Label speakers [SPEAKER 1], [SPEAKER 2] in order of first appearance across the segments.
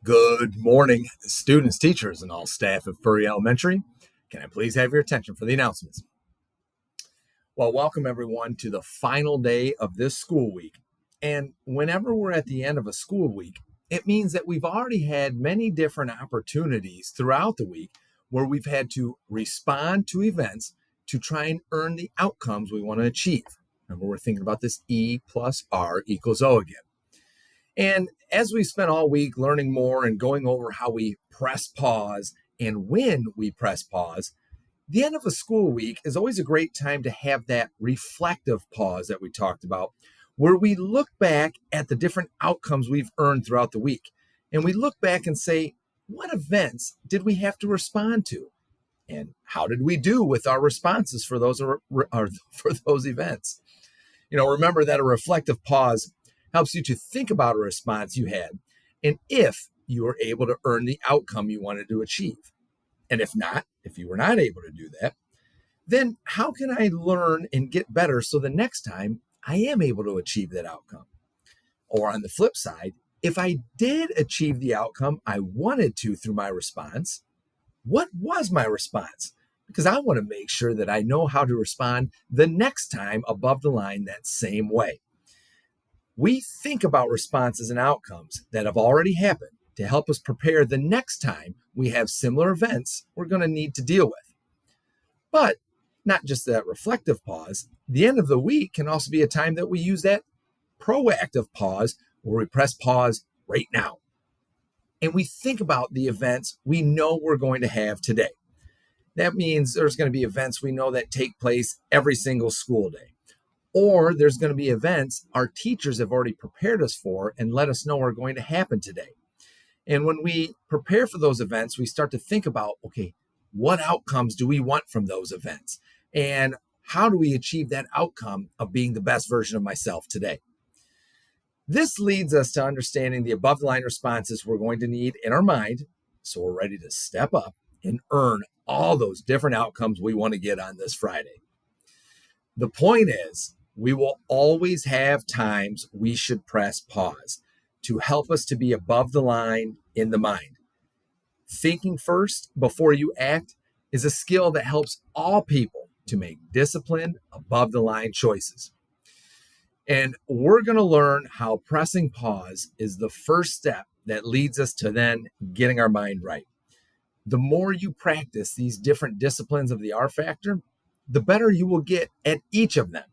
[SPEAKER 1] Good morning, students, teachers, and all staff of Furry Elementary. Can I please have your attention for the announcements? Well, welcome everyone to the final day of this school week. And whenever we're at the end of a school week, it means that we've already had many different opportunities throughout the week where we've had to respond to events to try and earn the outcomes we want to achieve. Remember, we're thinking about this E plus R equals O again. And as we spent all week learning more and going over how we press pause and when we press pause, the end of a school week is always a great time to have that reflective pause that we talked about, where we look back at the different outcomes we've earned throughout the week. And we look back and say, what events did we have to respond to? And how did we do with our responses for those events? Remember that a reflective pause helps you to think about a response you had and if you were able to earn the outcome you wanted to achieve. And if you were not able to do that, then how can I learn and get better so the next time I am able to achieve that outcome? Or on the flip side, if I did achieve the outcome I wanted to through my response, what was my response? Because I want to make sure that I know how to respond the next time above the line that same way. We think about responses and outcomes that have already happened to help us prepare the next time we have similar events we're going to need to deal with. But not just that reflective pause, the end of the week can also be a time that we use that proactive pause where we press pause right now. And we think about the events we know we're going to have today. That means there's going to be events we know that take place every single school day. Or there's going to be events our teachers have already prepared us for and let us know are going to happen today. And when we prepare for those events, we start to think about, okay, what outcomes do we want from those events? And how do we achieve that outcome of being the best version of myself today? This leads us to understanding the above the line responses we're going to need in our mind, so we're ready to step up and earn all those different outcomes we want to get on this Friday. The point is, we will always have times we should press pause to help us to be above the line in the mind. Thinking first before you act is a skill that helps all people to make disciplined, above the line choices. And we're going to learn how pressing pause is the first step that leads us to then getting our mind right. The more you practice these different disciplines of the R factor, the better you will get at each of them.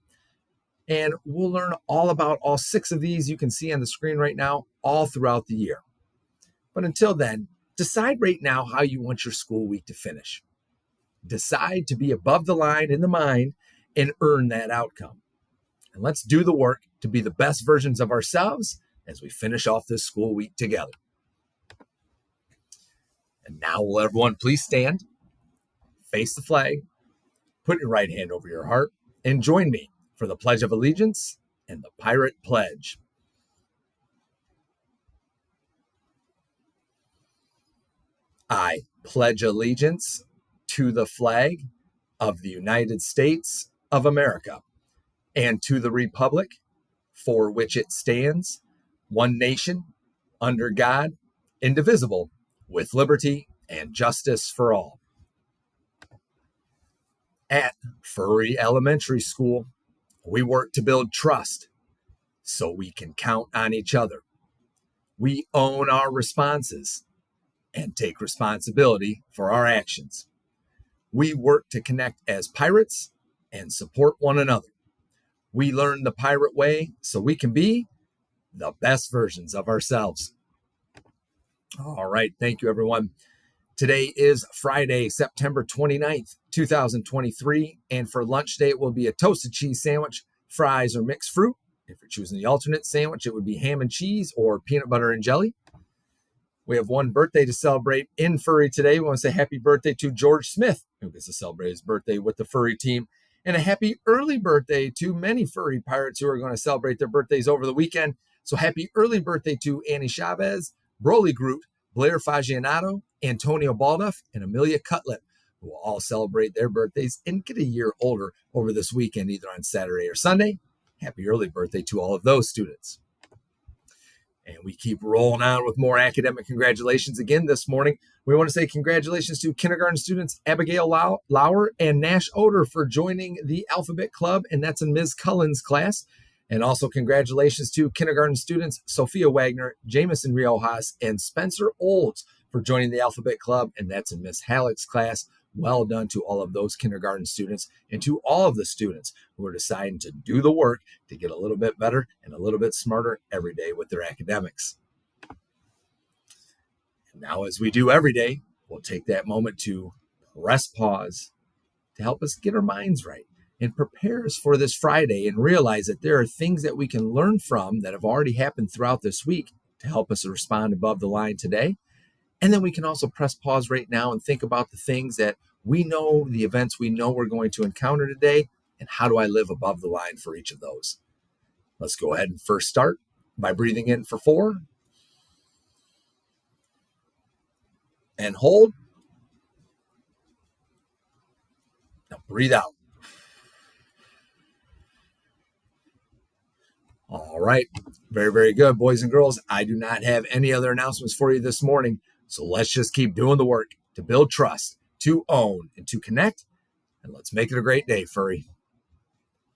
[SPEAKER 1] And we'll learn all about all 6 of these you can see on the screen right now, all throughout the year. But until then, decide right now how you want your school week to finish. Decide to be above the line in the mind and earn that outcome. And let's do the work to be the best versions of ourselves as we finish off this school week together. And now will everyone please stand, face the flag, put your right hand over your heart, and join me for the Pledge of Allegiance and the Pirate Pledge. I pledge allegiance to the flag of the United States of America and to the republic for which it stands, one nation, under God, indivisible, with liberty and justice for all. At Furry Elementary School, we work to build trust so we can count on each other. We own our responses and take responsibility for our actions. We work to connect as pirates and support one another. We learn the pirate way so we can be the best versions of ourselves. All right, thank you, everyone. Today is Friday, September 29th, 2023, and for lunch today, it will be a toasted cheese sandwich, fries, or mixed fruit. If you're choosing the alternate sandwich, it would be ham and cheese or peanut butter and jelly. We have one birthday to celebrate in Furry today. We want to say happy birthday to George Smith, who gets to celebrate his birthday with the Furry team, and a happy early birthday to many Furry pirates who are going to celebrate their birthdays over the weekend. So happy early birthday to Annie Chavez, Broly Groot, Blair Fagianato, Antonio Balduff, and Amelia Cutlip, who will all celebrate their birthdays and get a year older over this weekend, either on Saturday or Sunday. Happy early birthday to all of those students. And we keep rolling on with more academic congratulations again this morning. We want to say congratulations to kindergarten students Abigail Lauer and Nash Oder for joining the Alphabet Club, and that's in Ms. Cullen's class. And also congratulations to kindergarten students Sophia Wagner, Jamison Riojas, and Spencer Olds for joining the Alphabet Club, and that's in Miss Halleck's class. Well done to all of those kindergarten students and to all of the students who are deciding to do the work to get a little bit better and a little bit smarter every day with their academics. And now, as we do every day, we'll take that moment to press pause to help us get our minds right and prepare us for this Friday and realize that there are things that we can learn from that have already happened throughout this week to help us respond above the line today. And then we can also press pause right now and think about the things that we know, the events we know we're going to encounter today, and how do I live above the line for each of those? Let's go ahead and first start by breathing in for 4 and hold. Now breathe out. All right. Very, very good, boys and girls. I do not have any other announcements for you this morning. So let's just keep doing the work to build trust, to own, and to connect. And let's make it a great day, Furry.